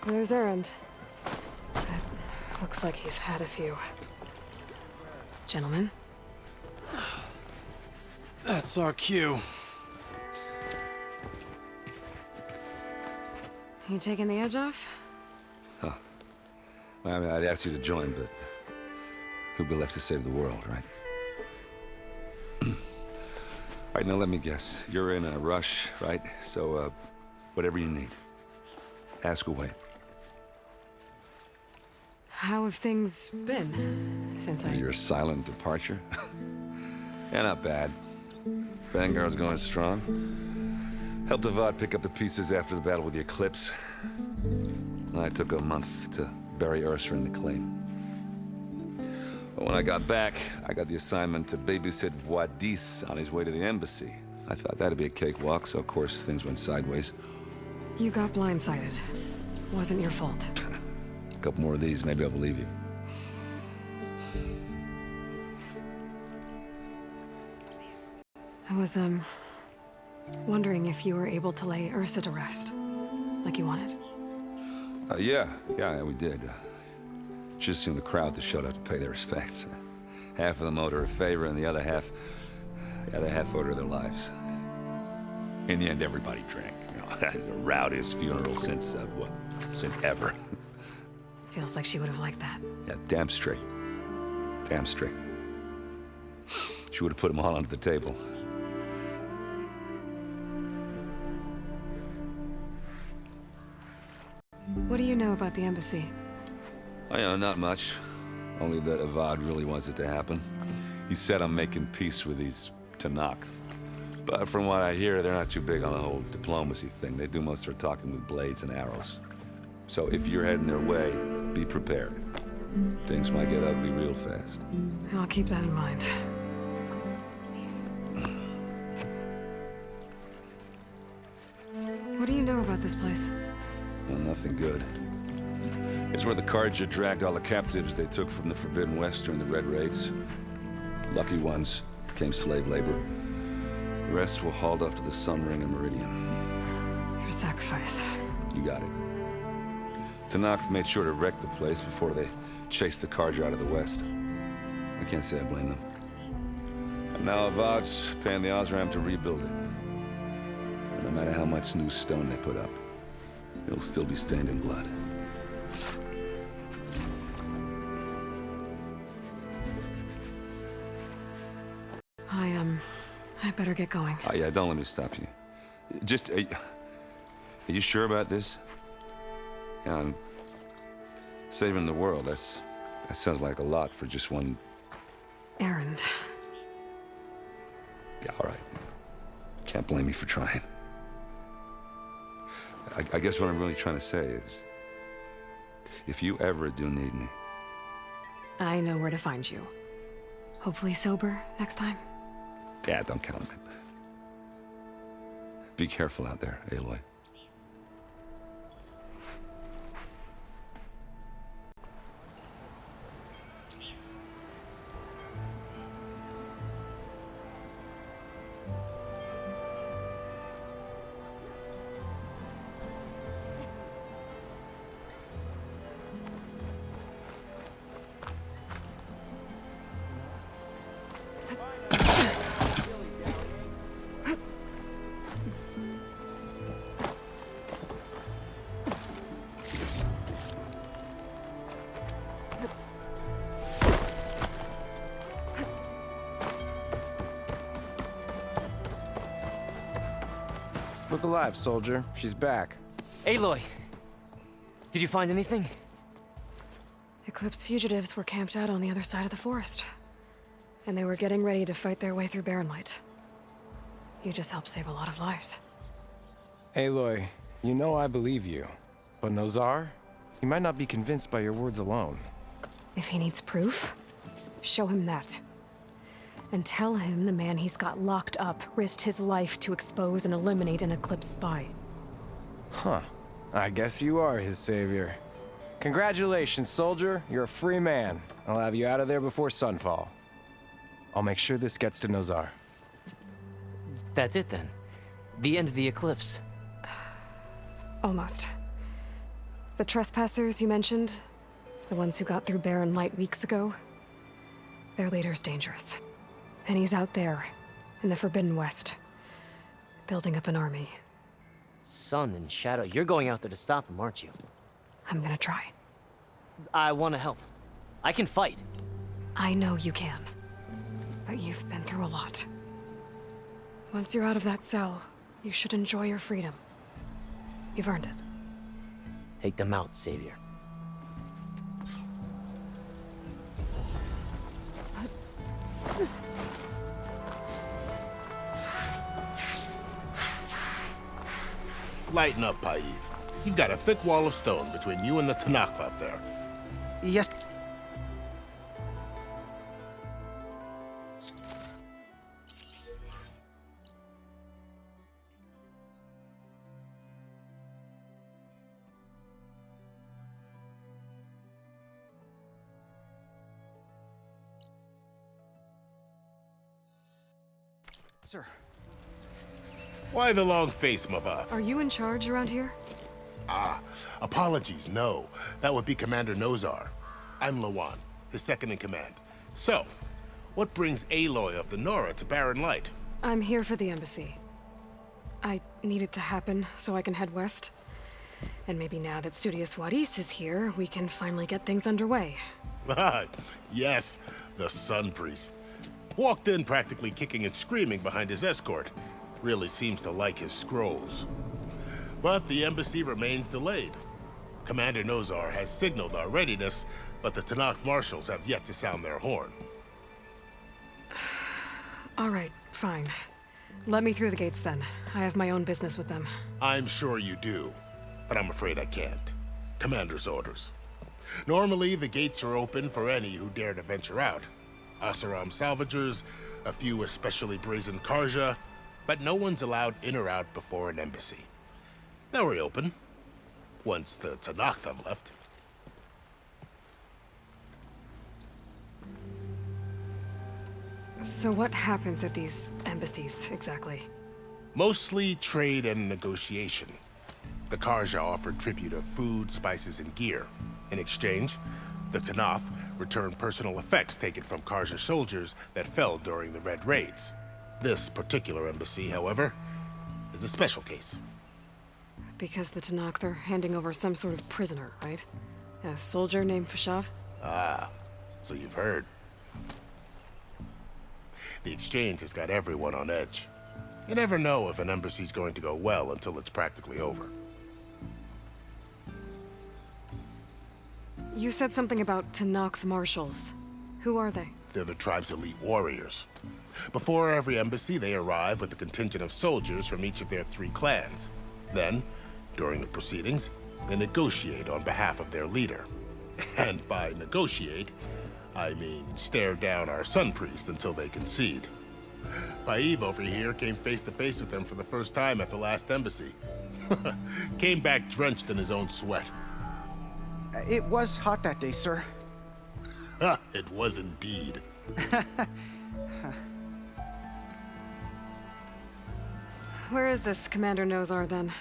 There's Erend. Looks like he's had a few. Gentlemen? That's our cue. You taking the edge off? Huh. Well, I mean, I'd ask you to join, but who'd be left to save the world, right? All right, now let me guess. You're in a rush, right? So, whatever you need, ask away. How have things been since Your silent departure? Yeah, not bad. Vanguard's going strong. Helped Avad pick up the pieces after the battle with the Eclipse. I took a month to bury Ursa in the claim. But when I got back, I got the assignment to babysit Wadis on his way to the embassy. I thought that'd be a cakewalk, so of course things went sideways. You got blindsided. Wasn't your fault. A couple more of these, maybe I'll believe you. I was, wondering if you were able to lay Ursa to rest, like you wanted. Yeah, we did. Just seemed the crowd that showed up to pay their respects. Half of them owed her a favor, and the other half owed her their lives. In the end, everybody drank. You know, that's the rowdiest funeral since ever. Feels like she would have liked that. Yeah, damn straight. Damn straight. She would have put them all onto the table. What do you know about the embassy? I know, not much. Only that Avad really wants it to happen. He said I'm making peace with these Tenakth. But from what I hear, they're not too big on the whole diplomacy thing. They do most of their talking with blades and arrows. So if you're heading their way, be prepared. Things might get ugly real fast. I'll keep that in mind. What do you know about this place? Well, nothing good. It's where the Carja dragged all the captives they took from the Forbidden West during the Red Raids. Lucky ones became slave labor. The rest were hauled off to the Sun Ring and Meridian. Your sacrifice. You got it. Tenakth made sure to wreck the place before they chased the Carja out of the West. I can't say I blame them. And now Avad's paying the Osram to rebuild it. And no matter how much new stone they put up, it'll still be stained in blood. I better get going. Oh, yeah, don't let me stop you. Just, are you sure about this? Yeah, I'm saving the world. That sounds like a lot for just one... Erend. Yeah, all right. Can't blame me for trying. I guess what I'm really trying to say is, if you ever do need me... I know where to find you. Hopefully sober next time. Yeah, don't count on it. Be careful out there, Aloy. Look alive, soldier. She's back. Aloy! Did you find anything? Eclipse fugitives were camped out on the other side of the forest. And they were getting ready to fight their way through Barren Light. You just helped save a lot of lives. Aloy, you know I believe you. But Nozar? He might not be convinced by your words alone. If he needs proof, show him that. And tell him the man he's got locked up risked his life to expose and eliminate an Eclipse spy. Huh. I guess you are his savior. Congratulations, soldier. You're a free man. I'll have you out of there before sunfall. I'll make sure this gets to Nozar. That's it then. The end of the Eclipse. Almost. The trespassers you mentioned, the ones who got through Barren Light weeks ago, their leader's dangerous. And he's out there, in the Forbidden West, building up an army. Sun and Shadow, you're going out there to stop him, aren't you? I'm gonna try. I want to help. I can fight. I know you can. But you've been through a lot. Once you're out of that cell, you should enjoy your freedom. You've earned it. Take them out, Savior. Lighten up, Paiv. You've got a thick wall of stone between you and the Tanakh up there. Yes. Sir. Why the long face, Mava? Are you in charge around here? Apologies, no. That would be Commander Nozar. I'm Lawan, his second-in-command. So, what brings Aloy of the Nora to Barren Light? I'm here for the embassy. I need it to happen so I can head west. And maybe now that Studious Wadis is here, we can finally get things underway. Yes, the Sun Priest. Walked in practically kicking and screaming behind his escort. Really seems to like his scrolls. But the embassy remains delayed. Commander Nozar has signaled our readiness, but the Tanakh marshals have yet to sound their horn. All right, fine. Let me through the gates then. I have my own business with them. I'm sure you do, but I'm afraid I can't. Commander's orders. Normally, the gates are open for any who dare to venture out. Asaram salvagers, a few especially brazen Karja, but no one's allowed in or out before an embassy. They'll reopen, once the Tanakh have left. So what happens at these embassies, exactly? Mostly trade and negotiation. The Karja offer tribute of food, spices, and gear. In exchange, the Tanakh return personal effects taken from Karja soldiers that fell during the Red Raids. This particular embassy, however, is a special case. Because the Tanakh, they're handing over some sort of prisoner, right? A soldier named Fashav? Ah, so you've heard. The exchange has got everyone on edge. You never know if an embassy's going to go well until it's practically over. You said something about Tanakh marshals. Who are they? They're the tribe's elite warriors. Before every embassy, they arrive with a contingent of soldiers from each of their 3 clans. Then, during the proceedings, they negotiate on behalf of their leader. And by negotiate, I mean stare down our Sun Priest until they concede. Paiv over here came face to face with them for the first time at the last embassy. Came back drenched in his own sweat. It was hot that day, sir. It was indeed. Where is this Commander Nozar, then?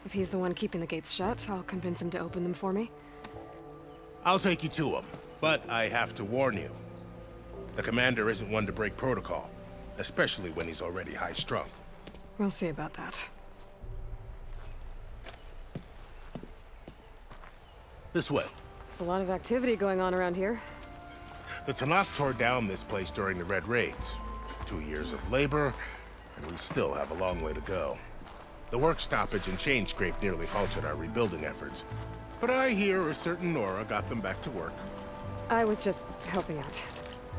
If he's the one keeping the gates shut, I'll convince him to open them for me. I'll take you to him, but I have to warn you. The commander isn't one to break protocol, especially when he's already high-strung. We'll see about that. This way. There's a lot of activity going on around here. The Tanakh tore down this place during the Red Raids. 2 years of labor, and we still have a long way to go. The work stoppage and chain scrape nearly halted our rebuilding efforts. But I hear a certain Nora got them back to work. I was just helping out.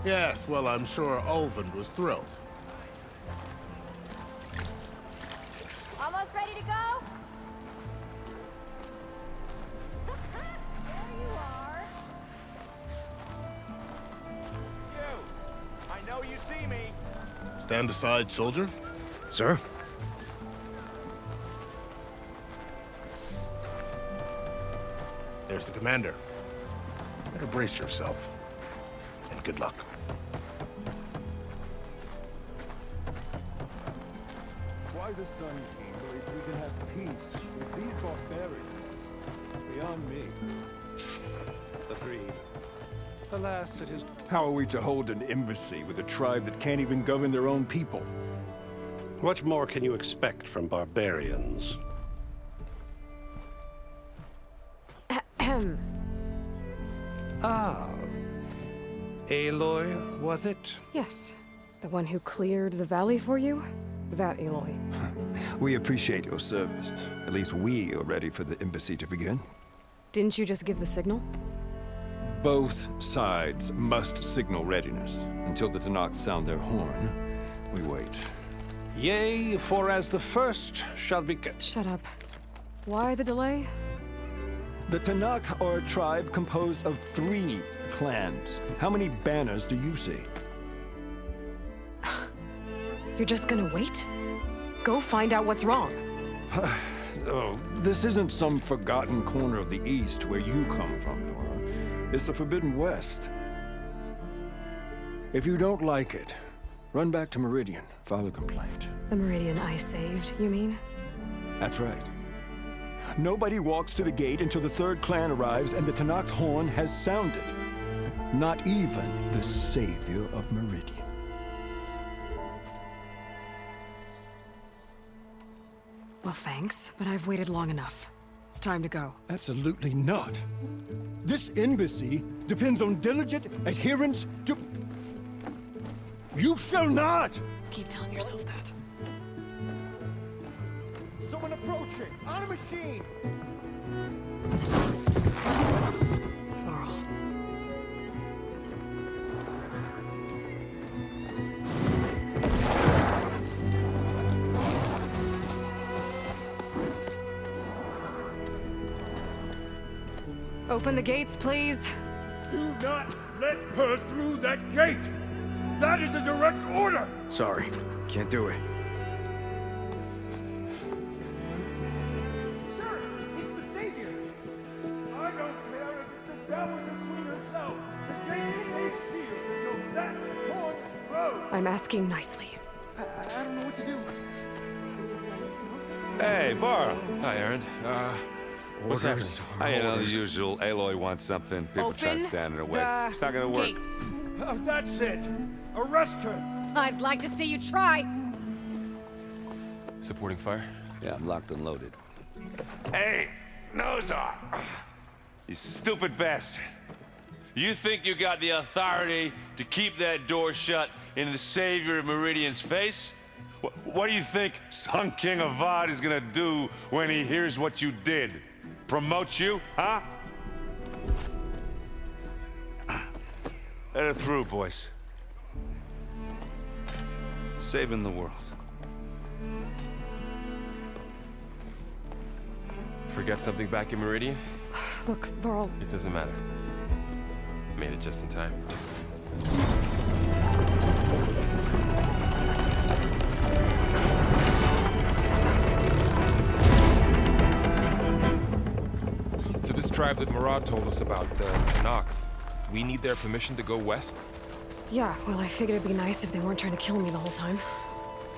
Yes, well, I'm sure Ulvin was thrilled. Almost ready to go? There you are. You! I know you see me! Stand aside, soldier. Sir? There's the commander. Better brace yourself. And good luck. Why the Sun King believes we can have peace with these barbarians beyond me. Agreed. Alas, it is... How are we to hold an embassy with a tribe that can't even govern their own people? What more can you expect from barbarians? Ah. Aloy, was it? Yes. The one who cleared the valley for you? That Aloy. We appreciate your service. At least we are ready for the embassy to begin. Didn't you just give the signal? Both sides must signal readiness. Until the Tenakth sound their horn, we wait. Yea, for as the first shall be... Shut up. Why the delay? The Tenakth are a tribe composed of 3 clans. How many banners do you see? You're just gonna wait? Go find out what's wrong. Oh, this isn't some forgotten corner of the East where you come from, Nora. It's the Forbidden West. If you don't like it, run back to Meridian, file a complaint. The Meridian I saved, you mean? That's right. Nobody walks to the gate until the 3rd clan arrives and the Tenakth horn has sounded. Not even the savior of Meridian. Well, thanks, but I've waited long enough. It's time to go. Absolutely not. This embassy depends on diligent adherence to... You shall not! Keep telling yourself that. Someone approaching! On a machine! Varl. Open the gates, please. Do not let her through that gate! That is a direct order! Sorry, can't do it. Sir, it's the Savior! I don't care if it's the devil the Queen herself! The gate is a shield, so that horn grows! I'm asking nicely. I don't know what to do. Hey, Varl. Hi, Aaron. What's happening? You know, the usual. Aloy wants something. People try to stand in her way. It's not gonna work. Gates. That's it! Arrest her! I'd like to see you try. Supporting fire? Yeah, I'm locked and loaded. Hey, Nozar! You stupid bastard. You think you got the authority to keep that door shut in the savior of Meridian's face? What do you think Sun King Avad is gonna do when he hears what you did? Promote you, huh? Let her through, boys. Saving the world. Forget something back in Meridian? Look, Varl, It doesn't matter. Made it just in time. So this tribe that Murad told us about, the Tenakth, we need their permission to go west? yeah, well, I figured it'd be nice if they weren't trying to kill me the whole time.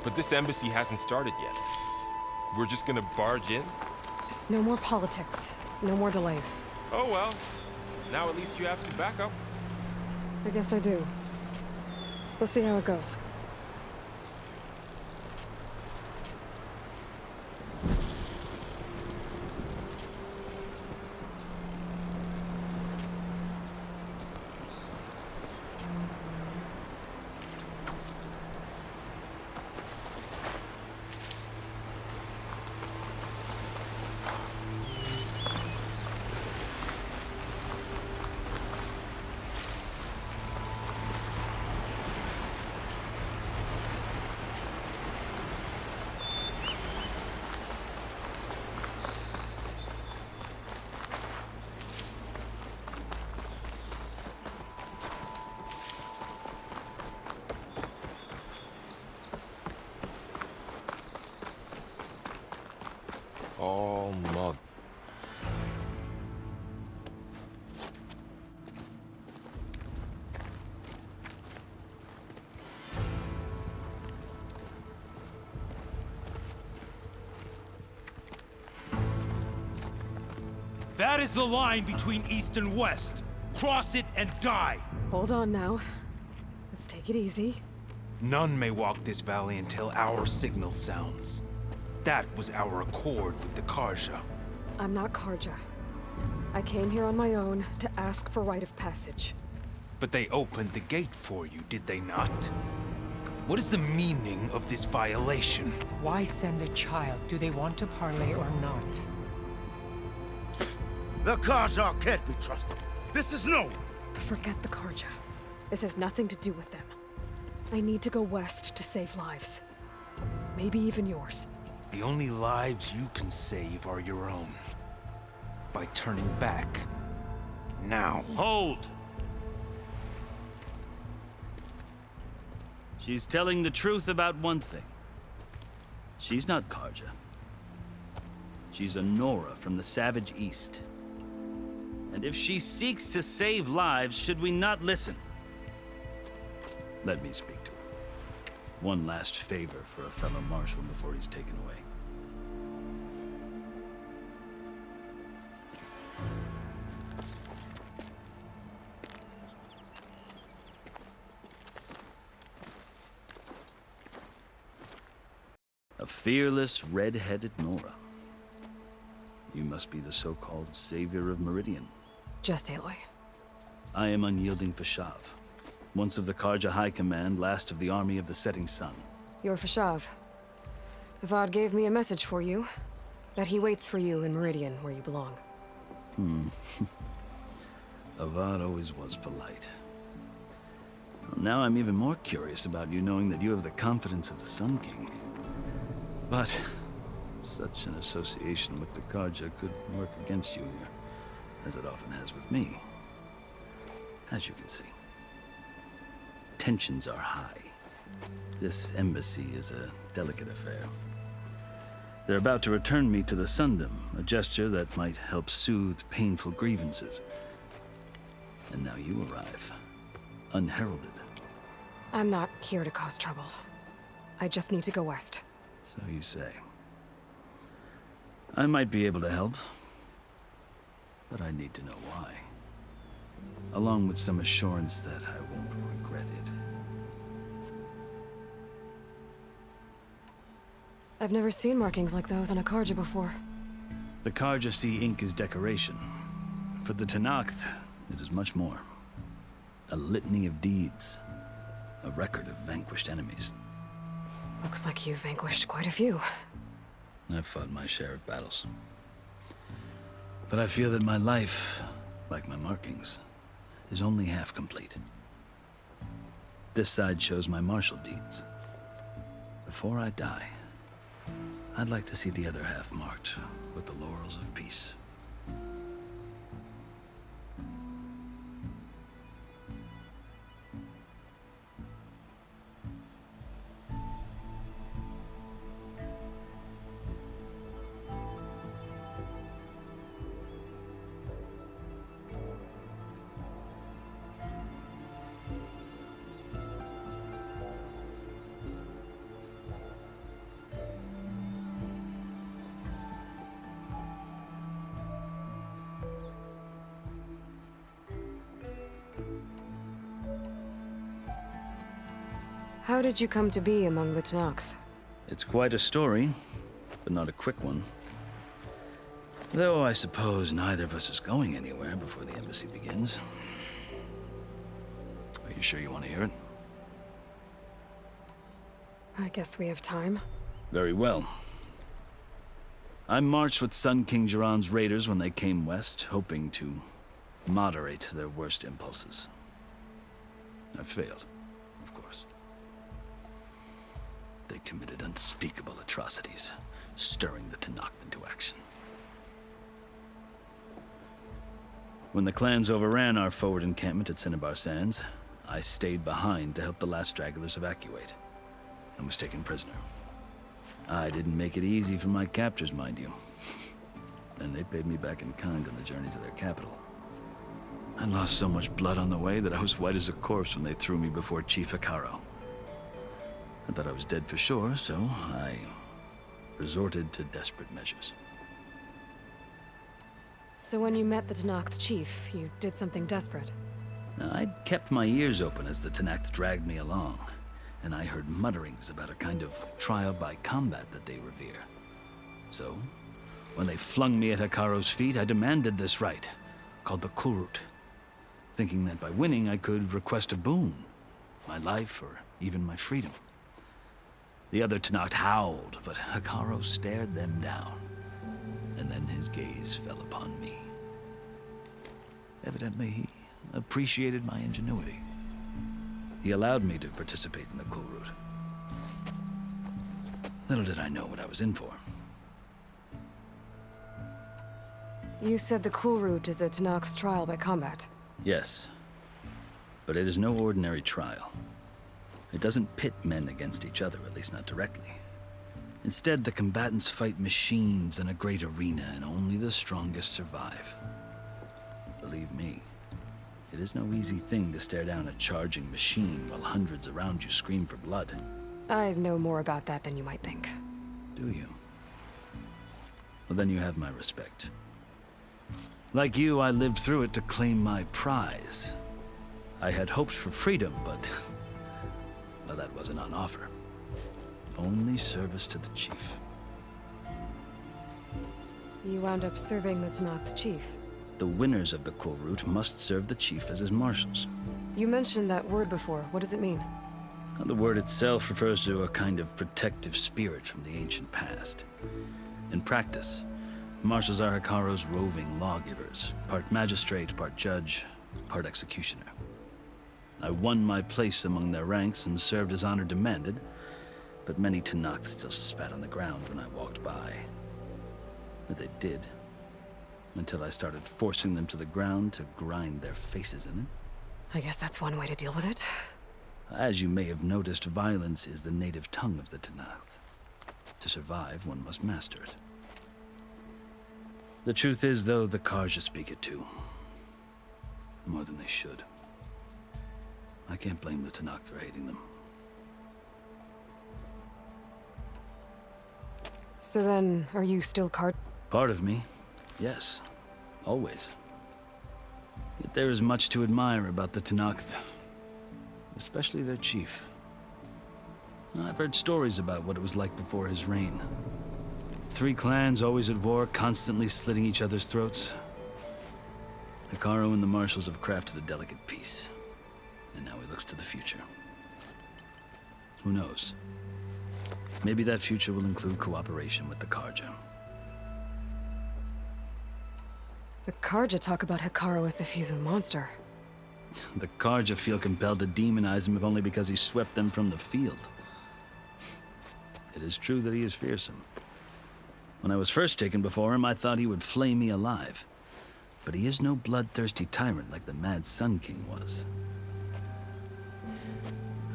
But this embassy hasn't started yet. We're just gonna barge in? Just no more politics. No more delays. Oh well. Now at least you have some backup. I guess I do. We'll see how it goes. That is the line between East and West. Cross it and die. Hold on now. Let's take it easy. None may walk this valley until our signal sounds. That was our accord with the Karja. I'm not Karja. I came here on my own to ask for rite of passage. But they opened the gate for you, did they not? What is the meaning of this violation? Why send a child? Do they want to parley or not? The Karja can't be trusted. This is known. Forget the Karja. This has nothing to do with them. I need to go west to save lives. Maybe even yours. The only lives you can save are your own. By turning back. Now. Hold! She's telling the truth about one thing. She's not Karja. She's a Nora from the Savage East. And if she seeks to save lives, should we not listen? Let me speak to her. One last favor for a fellow marshal before he's taken away. A fearless, red-headed Nora. You must be the so-called savior of Meridian. Just Aloy. I am Unyielding Fashav, once of the Karja High Command, last of the army of the Setting Sun. You're Fashav. Avad gave me a message for you. That he waits for you in Meridian, where you belong. Avad always was polite. Well, now I'm even more curious about you knowing that you have the confidence of the Sun King. But such an association with the Karja could work against you here, as it often has with me. As you can see, tensions are high. This embassy is a delicate affair. They're about to return me to the Sundom, a gesture that might help soothe painful grievances. And now you arrive, unheralded. I'm not here to cause trouble. I just need to go west. So you say. I might be able to help, but I need to know why. Along with some assurance that I won't regret it. I've never seen markings like those on a Karja before. The Karja see ink as decoration. For the Tenakth, it is much more. A litany of deeds. A record of vanquished enemies. Looks like you've vanquished quite a few. I've fought my share of battles. But I feel that my life, like my markings, is only half complete. This side shows my martial deeds. Before I die, I'd like to see the other half marked with the laurels of peace. How did you come to be among the Tenakth? It's quite a story, but not a quick one. Though I suppose neither of us is going anywhere before the embassy begins. Are you sure you want to hear it? I guess we have time. Very well. I marched with Sun King Jiran's raiders when they came west, hoping to moderate their worst impulses. I failed, of course. They committed unspeakable atrocities, stirring the Tenakth into action. When the clans overran our forward encampment at Cinnabar Sands, I stayed behind to help the last stragglers evacuate, and was taken prisoner. I didn't make it easy for my captors, mind you. And they paid me back in kind on the journey to their capital. I lost so much blood on the way that I was white as a corpse when they threw me before Chief Hekarro. I thought I was dead for sure, so I resorted to desperate measures. So when you met the Tenakth chief, you did something desperate. Now, I'd kept my ears open as the Tenakth dragged me along, and I heard mutterings about a kind of trial by combat that they revere. So, when they flung me at Hekaro's feet, I demanded this rite, called the Kulrut, thinking that by winning I could request a boon, my life or even my freedom. The other Tenakth howled, but Hekaro stared them down, and then his gaze fell upon me. Evidently, he appreciated my ingenuity. He allowed me to participate in the Kulrut. Little did I know what I was in for. You said the Kulrut is a Tenakth's trial by combat. Yes, but it is no ordinary trial. It doesn't pit men against each other, at least not directly. Instead, the combatants fight machines in a great arena, and only the strongest survive. Believe me, it is no easy thing to stare down a charging machine while hundreds around you scream for blood. I know more about that than you might think. Do you? Well, then you have my respect. Like you, I lived through it to claim my prize. I had hoped for freedom, but well, that wasn't on offer. Only service to the chief. You wound up serving the Tenakth chief. The winners of the Kulrut must serve the chief as his marshals. You mentioned that word before. What does it mean? The word itself refers to a kind of protective spirit from the ancient past. In practice, marshals are Hekaro's roving lawgivers, part magistrate, part judge, part executioner. I won my place among their ranks and served as honor demanded, but many Tenakth still spat on the ground when I walked by. But they did, until I started forcing them to the ground to grind their faces in it. I guess that's one way to deal with it. As you may have noticed, violence is the native tongue of the Tenakth. To survive, one must master it. The truth is, though, the Karja speak it too. More than they should. I can't blame the Tenakth for hating them. So then, are you still Part of me, yes. Always. Yet there is much to admire about the Tenakth. Especially their chief. I've heard stories about what it was like before his reign. 3 clans always at war, constantly slitting each other's throats. Hekaro and the marshals have crafted a delicate peace. And now he looks to the future. Who knows? Maybe that future will include cooperation with the Karja. The Karja talk about Hekaro as if he's a monster. The Karja feel compelled to demonize him if only because he swept them from the field. It is true that he is fearsome. When I was first taken before him, I thought he would flay me alive. But he is no bloodthirsty tyrant like the Mad Sun King was.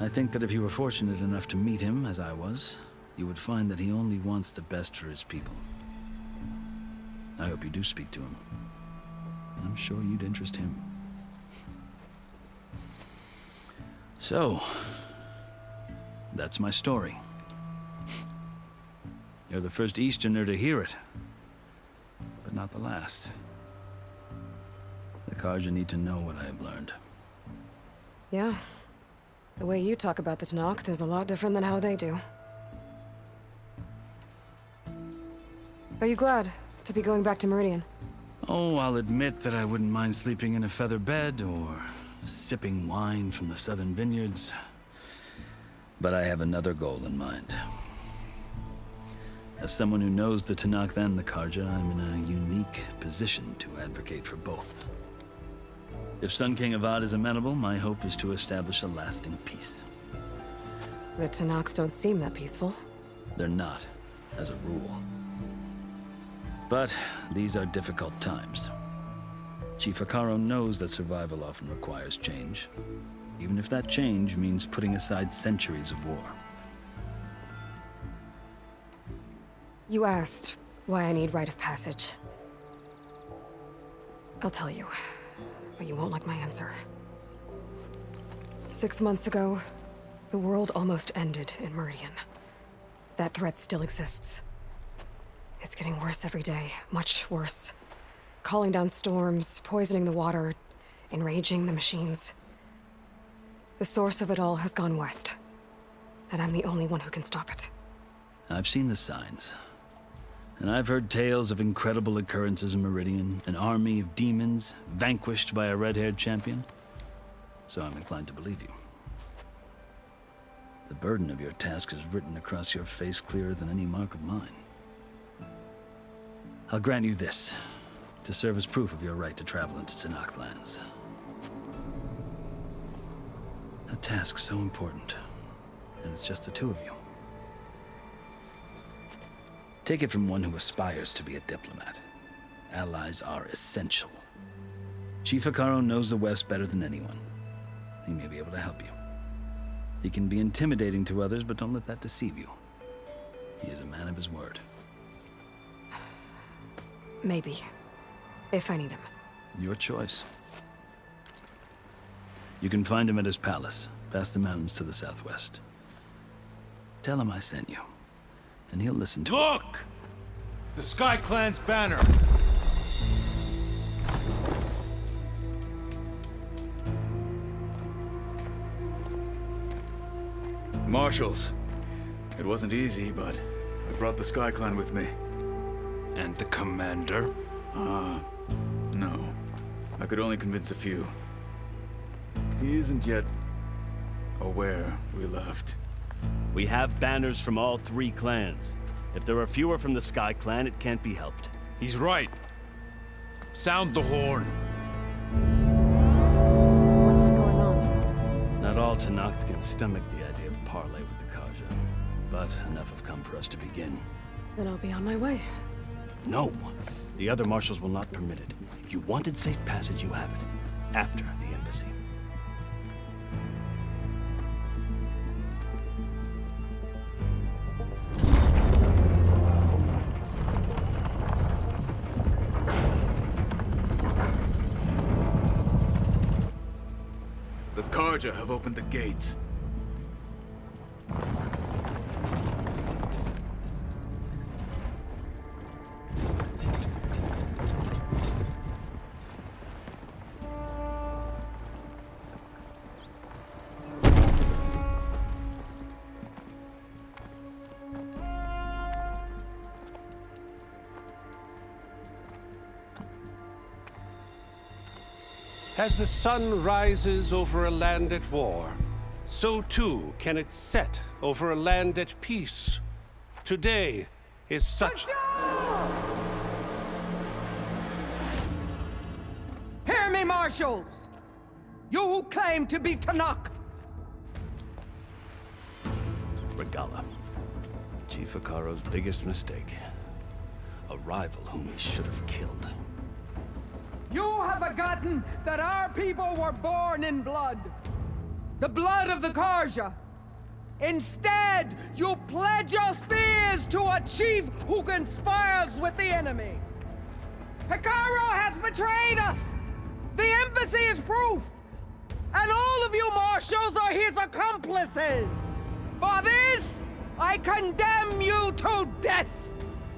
I think that if you were fortunate enough to meet him, as I was, you would find that he only wants the best for his people. I hope you do speak to him. I'm sure you'd interest him. So, that's my story. You're the first Easterner to hear it, but not the last. The Karja need to know what I have learned. Yeah. The way you talk about the Tenakth is a lot different than how they do. Are you glad to be going back to Meridian? Oh, I'll admit that I wouldn't mind sleeping in a feather bed or sipping wine from the southern vineyards. But I have another goal in mind. As someone who knows the Tenakth and the Karja, I'm in a unique position to advocate for both. If Sun King Avad is amenable, my hope is to establish a lasting peace. The Tenakth don't seem that peaceful. They're not, as a rule. But these are difficult times. Chief Hekaro knows that survival often requires change, even if that change means putting aside centuries of war. You asked why I need rite of passage. I'll tell you, but you won't like my answer. 6 months ago, the world almost ended in Meridian. That threat still exists. It's getting worse every day, much worse. calling down storms, poisoning the water, enraging the machines. The source of it all has gone west, and I'm the only one who can stop it. I've seen the signs. And I've heard tales of incredible occurrences in Meridian, an army of demons vanquished by a red-haired champion. So I'm inclined to believe you. The burden of your task is written across your face clearer than any mark of mine. I'll grant you this, to serve as proof of your right to travel into Tenakth lands. A task so important, and it's just the two of you. Take it from one who aspires to be a diplomat. Allies are essential. Chief Hekarro knows the West better than anyone. He may be able to help you. He can be intimidating to others, but don't let that deceive you. He is a man of his word. Maybe. If I need him. Your choice. You can find him at his palace, past the mountains to the southwest. Tell him I sent you, and he'll listen to Look! The Sky Clan's banner! Marshals. It wasn't easy, but I brought the Sky Clan with me. And the commander? No. I could only convince a few. He isn't yet aware we left. We have banners from all 3 clans. If there are fewer from the Sky Clan, it can't be helped. He's right. Sound the horn. What's going on? Not all Tenakth can stomach the idea of parley with the Carja, but enough have come for us to begin. Then I'll be on my way. No! The other marshals will not permit it. You wanted safe passage, you have it. After the embassy. The Carja have opened the gates. As the sun rises over a land at war, so too can it set over a land at peace. Today is such... Hear me, marshals! You who claim to be Tenakth! Regalla. Chief Hekarro's biggest mistake. A rival whom he should have killed. You have forgotten that our people were born in blood. The blood of the Carja. Instead, you pledge your spears to a chief who conspires with the enemy. Hekarro has betrayed us. The embassy is proof. And all of you marshals are his accomplices. For this, I condemn you to death.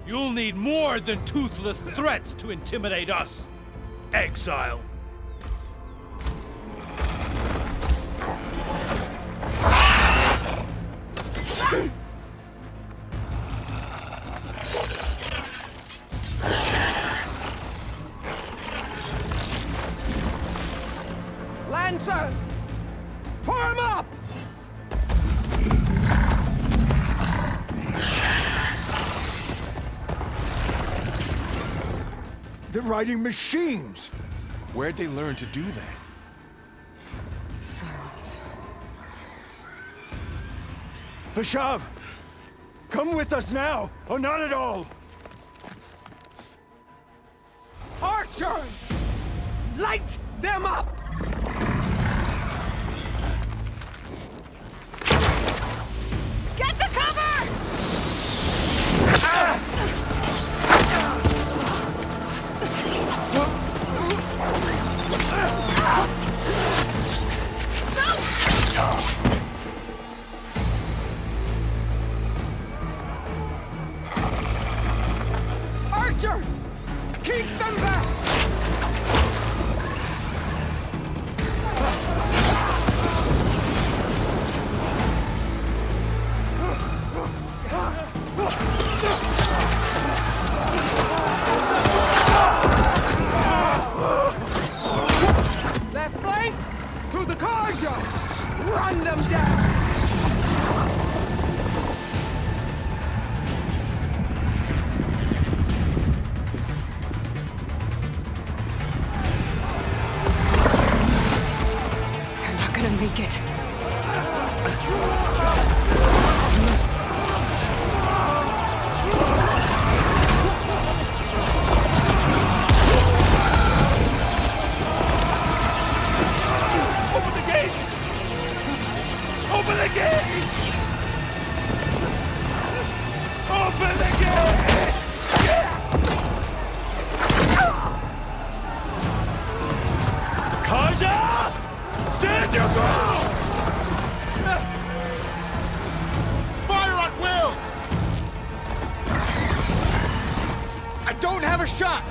You'll need more than toothless threats to intimidate us. Exile. Lancers, form up! They're riding machines! Where'd they learn to do that? Silence. Vashav! Come with us now, or not at all! Archers! Light them up! Get to cover! Archers! Keep them back! Run them down! They're not gonna make it. Open the gates! Open the gates! Open the gates! Karja! Stand your ground! Fire at will! I don't have a shot!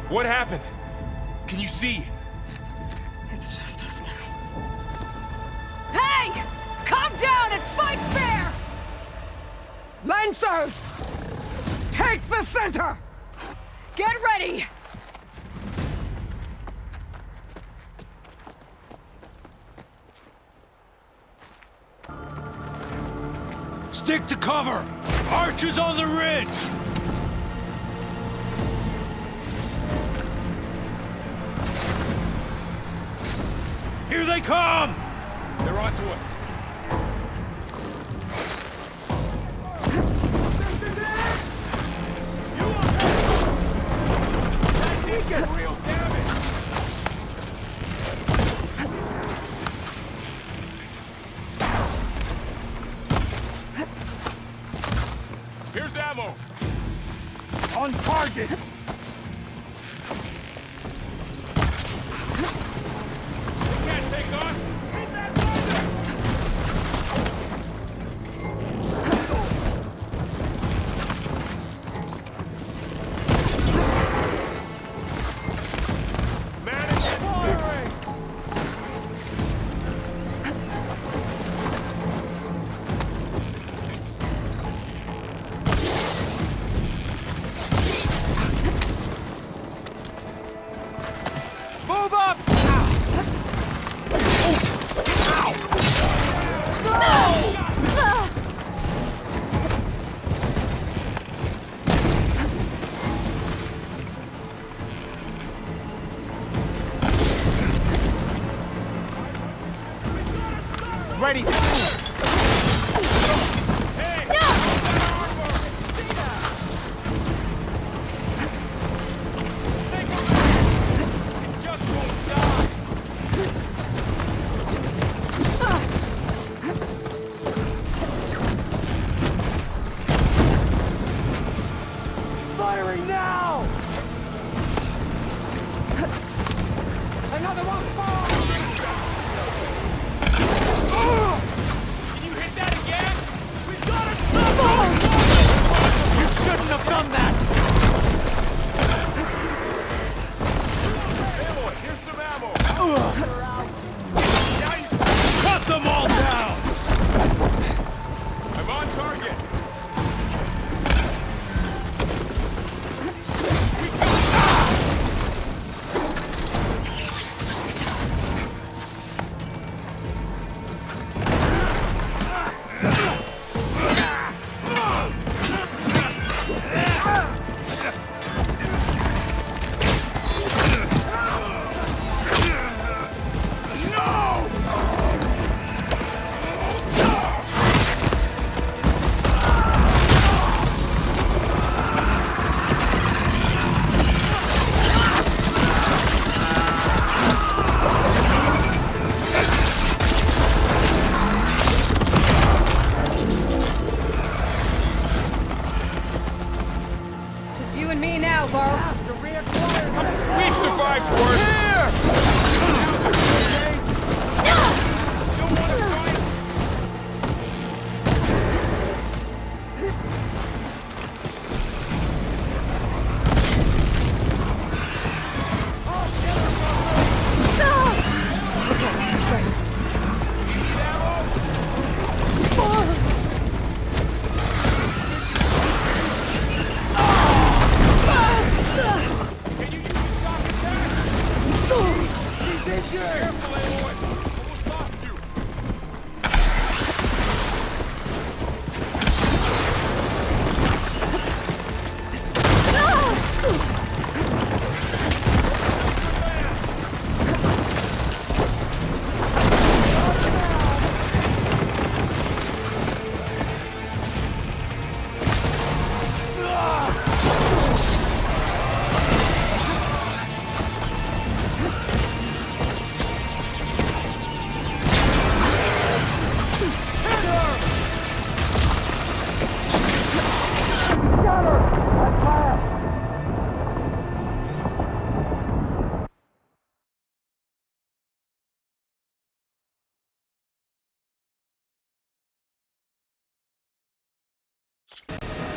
What happened? Can you see? It's just us now. Hey! Calm down and fight fair! Lancers! Take the center! Get ready! Stick to cover! Archers on the ridge! Here they come! They're onto us. Real damage! Here's ammo! On target! Can't take on! Hit that Move up! Ready to move! Firing now! Another one falls! Can you hit that again? We got it! You shouldn't have done that! Ammo! Here's some ammo! Cut them all down! I'm on target!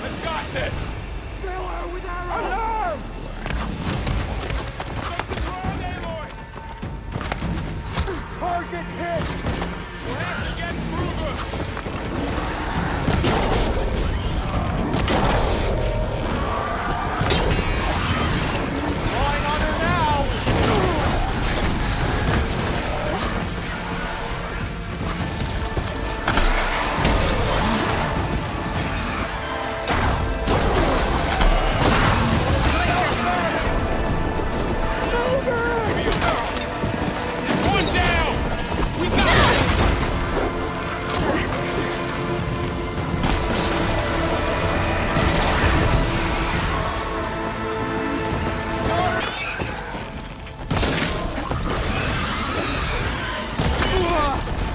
I've got this! Fill her with alarm! Something's wrong, Aloy! Target hit! We'll have to get Kruger! Flying on her now! One down! We got it!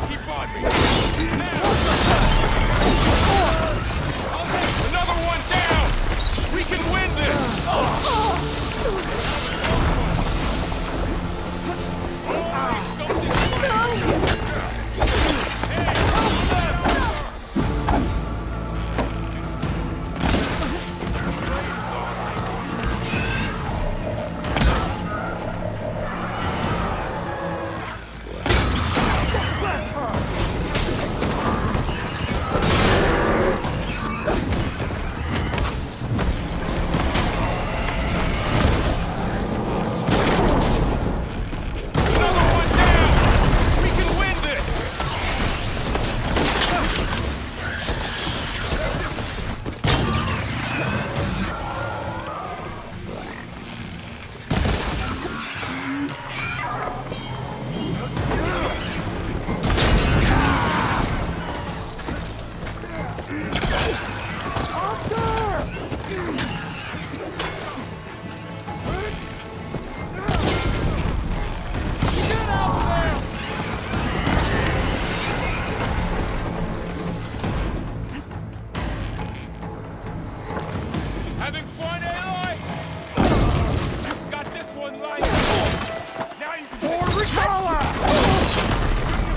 Keep on me! Now! Another one down! We can win this! Having fun, Aloy? You've got this one right. Now you can forward power.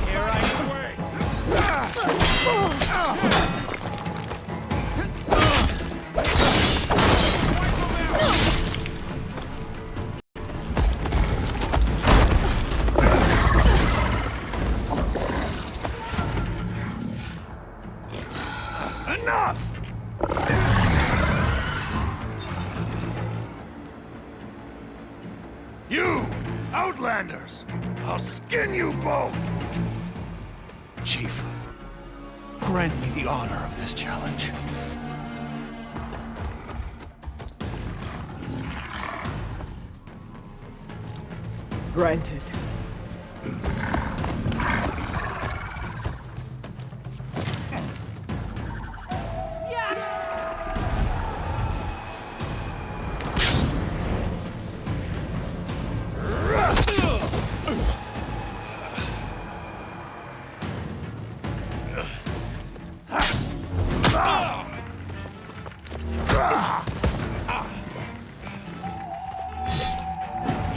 Here I am. Enough! You, Outlanders! I'll skin you both! Chief, grant me the honor of this challenge. Granted.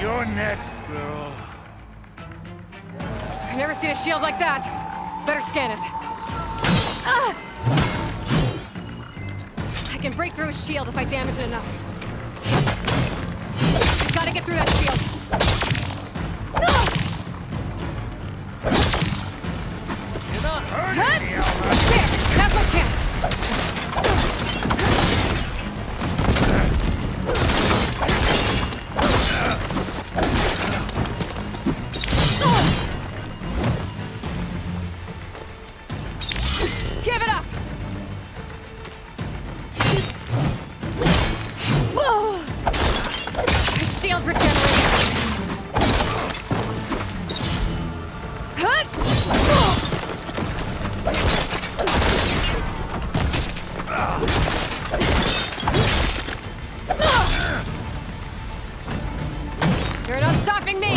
You're next, girl. I've never seen a shield like that. Better scan it. I can break through a shield if I damage it enough. Gotta get through that shield. You're not There! Now's my chance. Give it up! The shield regenerated. You're not stopping me!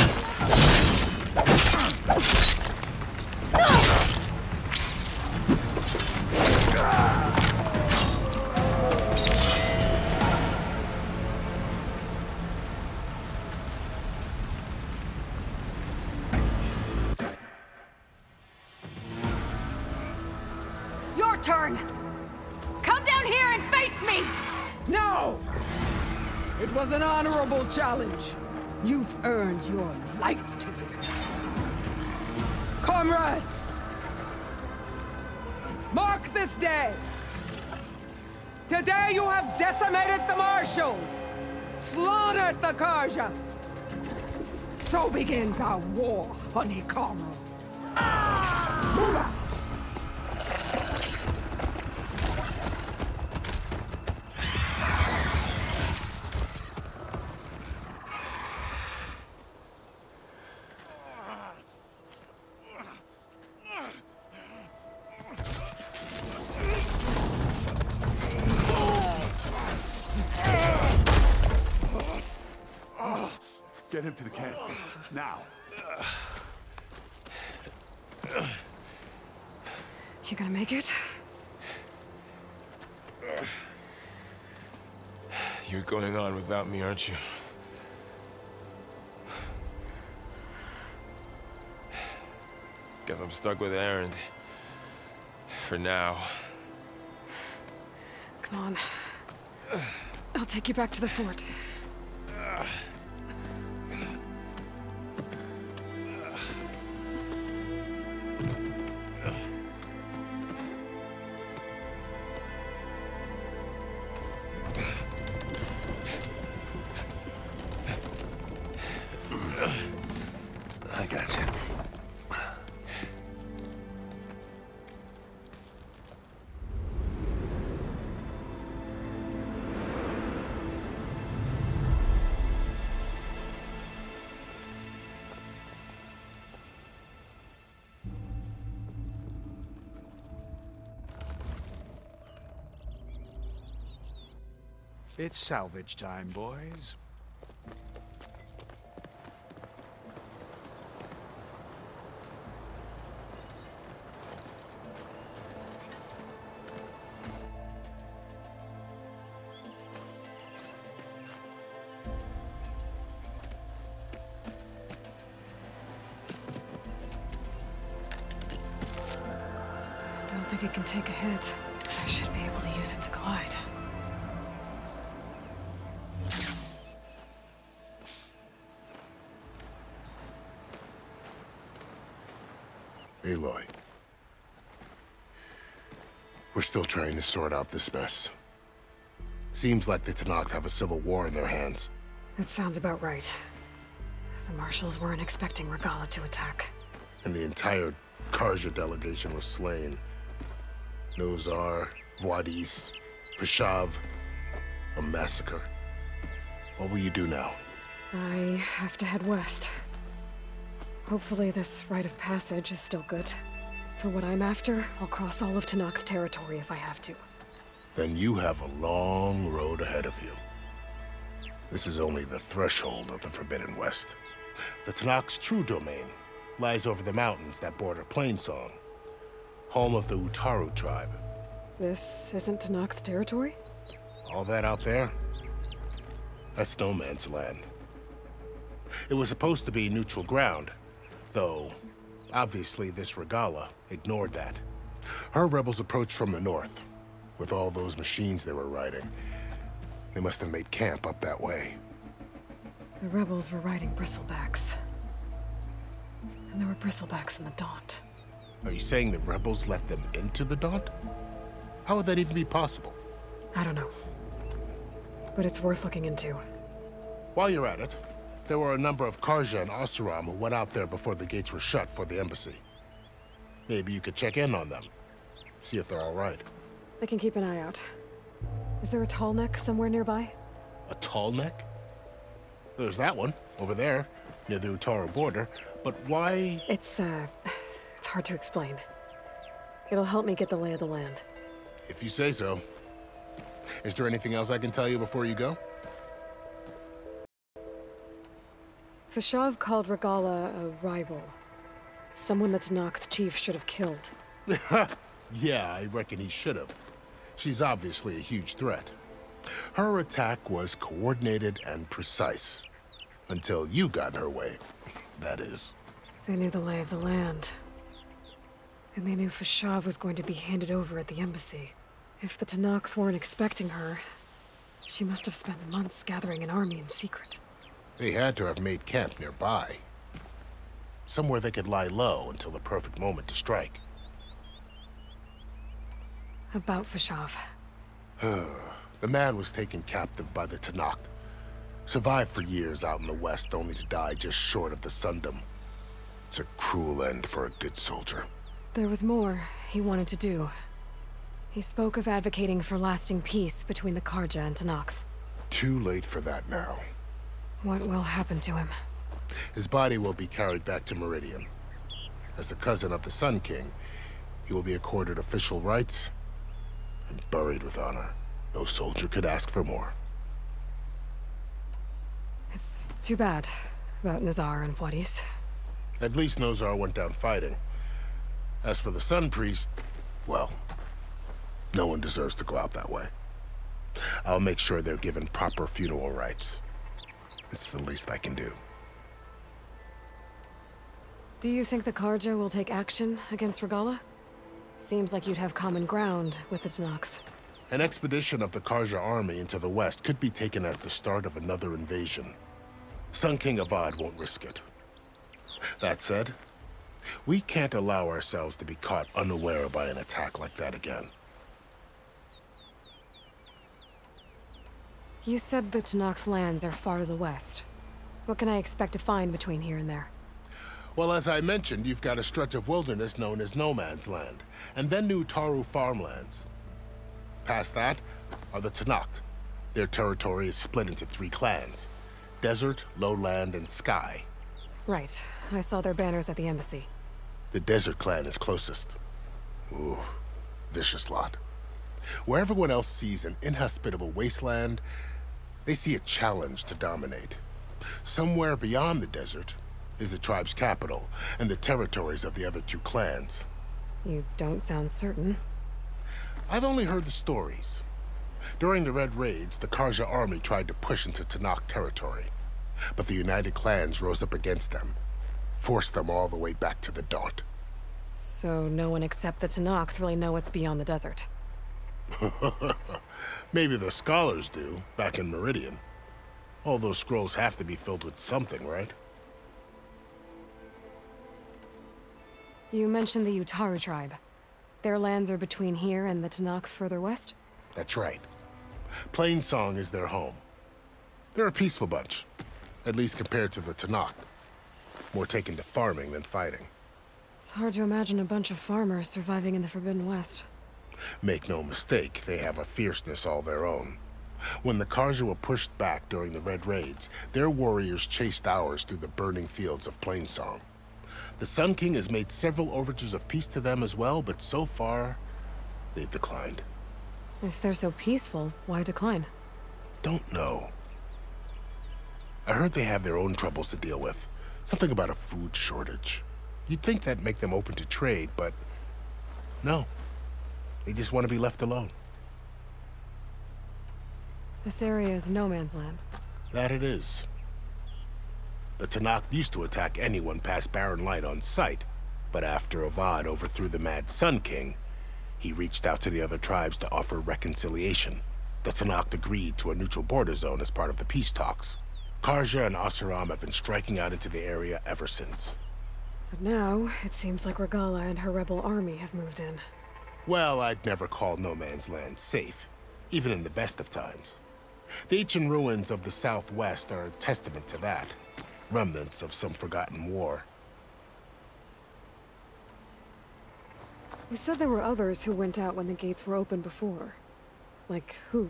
Your turn! Come down here and face me! No! It was an honorable challenge. You've earned your life today. Comrades! Mark this day! Today you have decimated the Marshals! Slaughtered the Karja! So begins our war on Hikaru. Move out! Get him to the camp. Now. You gonna make it? You're going on without me, aren't you? Guess I'm stuck with Aaron. For now. Come on. I'll take you back to the fort. I got you. It's salvage time, boys. I don't think it can take a hit. I should be able to use it to glide. Aloy. We're still trying to sort out this mess. Seems like the Tenakth have a civil war in their hands. That sounds about right. The Marshals weren't expecting Regalla to attack. And the entire Karja delegation was slain. Nozar, Vuadis, Vashav. A massacre. What will you do now? I have to head west. Hopefully this rite of passage is still good. For what I'm after, I'll cross all of Tenakth territory if I have to. Then you have a long road ahead of you. This is only the threshold of the Forbidden West. The Tenakth's true domain lies over the mountains that border Plainsong, home of the Utaru tribe. This isn't Tenakth territory? All that out there? That's no man's land. It was supposed to be neutral ground, though obviously this Regala ignored that. Her rebels approached from the north, with all those machines they were riding. They must have made camp up that way. The rebels were riding bristlebacks. And there were bristlebacks in the Daunt. Are you saying the rebels let them into the Daunt? How would that even be possible? I don't know. But it's worth looking into. While you're at it, there were a number of Karja and Oseram who went out there before the gates were shut for the embassy. Maybe you could check in on them. See if they're all right. I can keep an eye out. Is there a tall neck somewhere nearby? A tall neck? There's that one, over there, near the Utaru border. But why? It's hard to explain. It'll help me get the lay of the land. If you say so. Is there anything else I can tell you before you go? Fashav called Regala a rival. Someone that Tenakth chief should have killed. Yeah, I reckon he should have. She's obviously a huge threat. Her attack was coordinated and precise. Until you got in her way, that is. They knew the lay of the land. And they knew Fashav was going to be handed over at the embassy. If the Tenakth weren't expecting her, she must have spent months gathering an army in secret. They had to have made camp nearby. Somewhere they could lie low until the perfect moment to strike. About Fashav. The man was taken captive by the Tenakth. Survived for years out in the west, only to die just short of the Sundom. It's a cruel end for a good soldier. There was more he wanted to do. He spoke of advocating for lasting peace between the Karja and Tenakth. Too late for that now. What will happen to him? His body will be carried back to Meridian. As a cousin of the Sun King, he will be accorded official rights and buried with honor. No soldier could ask for more. It's too bad about Nazar and Wadis. At least Nozar went down fighting. As for the Sun Priest, well, no one deserves to go out that way. I'll make sure they're given proper funeral rites. It's the least I can do. Do you think the Karja will take action against Regala? Seems like you'd have common ground with the Tenakth. An expedition of the Karja army into the west could be taken as the start of another invasion. Sun King Avad won't risk it. That said, we can't allow ourselves to be caught unaware by an attack like that again. You said the Tenakth lands are far to the west. What can I expect to find between here and there? Well, as I mentioned, you've got a stretch of wilderness known as No Man's Land, and then New Utaru farmlands. Past that are the Tenakth. Their territory is split into 3 clans: Desert, Lowland, and Sky. Right. I saw their banners at the embassy. The Desert clan is closest. Ooh, vicious lot. Where everyone else sees an inhospitable wasteland, they see a challenge to dominate. Somewhere beyond the desert is the tribe's capital and the territories of the other 2 clans. You don't sound certain. I've only heard the stories. During the Red Raids, the Karja army tried to push into Tenakth territory, but the United Clans rose up against them, forced them all the way back to the Daunt. So no one except the Tenakth really know what's beyond the desert. Maybe the scholars do, back in Meridian. All those scrolls have to be filled with something, right? You mentioned the Utaru tribe. Their lands are between here and the Tenakth further west? That's right. Plainsong is their home. They're a peaceful bunch, at least compared to the Tenakth. More taken to farming than fighting. It's hard to imagine a bunch of farmers surviving in the Forbidden West. Make no mistake, they have a fierceness all their own. When the Karja were pushed back during the Red Raids, their warriors chased ours through the burning fields of Plainsong. The Sun King has made several overtures of peace to them as well, but so far, they've declined. If they're so peaceful, why decline? Don't know. I heard they have their own troubles to deal with. Something about a food shortage. You'd think that'd make them open to trade, but no. They just want to be left alone. This area is no man's land. That it is. The Tenakth used to attack anyone past Barren Light on sight, but after Avad overthrew the Mad Sun King, he reached out to the other tribes to offer reconciliation. The Tenakth agreed to a neutral border zone as part of the peace talks. Karja and Oseram have been striking out into the area ever since. But now, it seems like Regalla and her rebel army have moved in. Well, I'd never call no man's land safe, even in the best of times. The ancient ruins of the Southwest are a testament to that. Remnants of some forgotten war. You said there were others who went out when the gates were open before. Like who?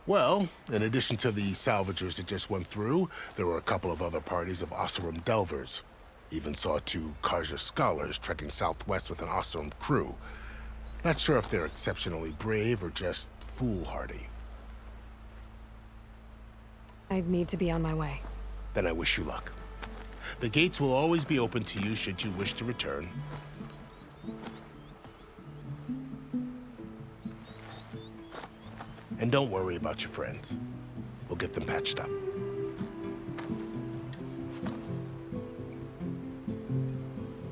Well, in addition to the salvagers that just went through, there were a couple of other parties of Oseram delvers. Even saw 2 Karja scholars trekking southwest with an Oseram crew. Not sure if they're exceptionally brave or just foolhardy. I'd need to be on my way. Then I wish you luck. The gates will always be open to you should you wish to return. And don't worry about your friends. We'll get them patched up.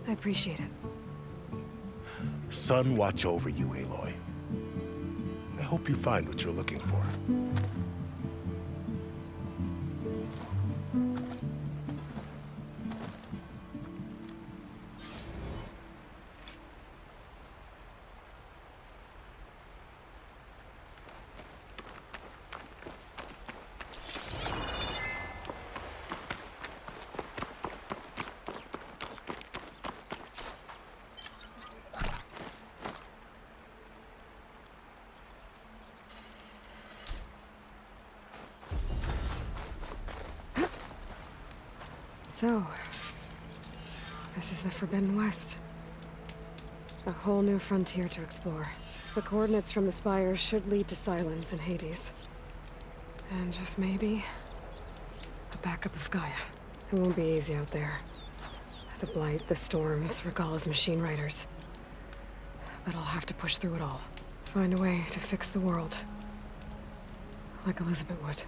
I appreciate it. Sun watch over you, Aloy. I hope you find what you're looking for. So, this is the Forbidden West. A whole new frontier to explore. The coordinates from the spires should lead to Silence and Hades. And just maybe, a backup of Gaia. It won't be easy out there. The Blight, the Storms, Regalla's machine riders. But I'll have to push through it all. Find a way to fix the world. Like Elizabeth would.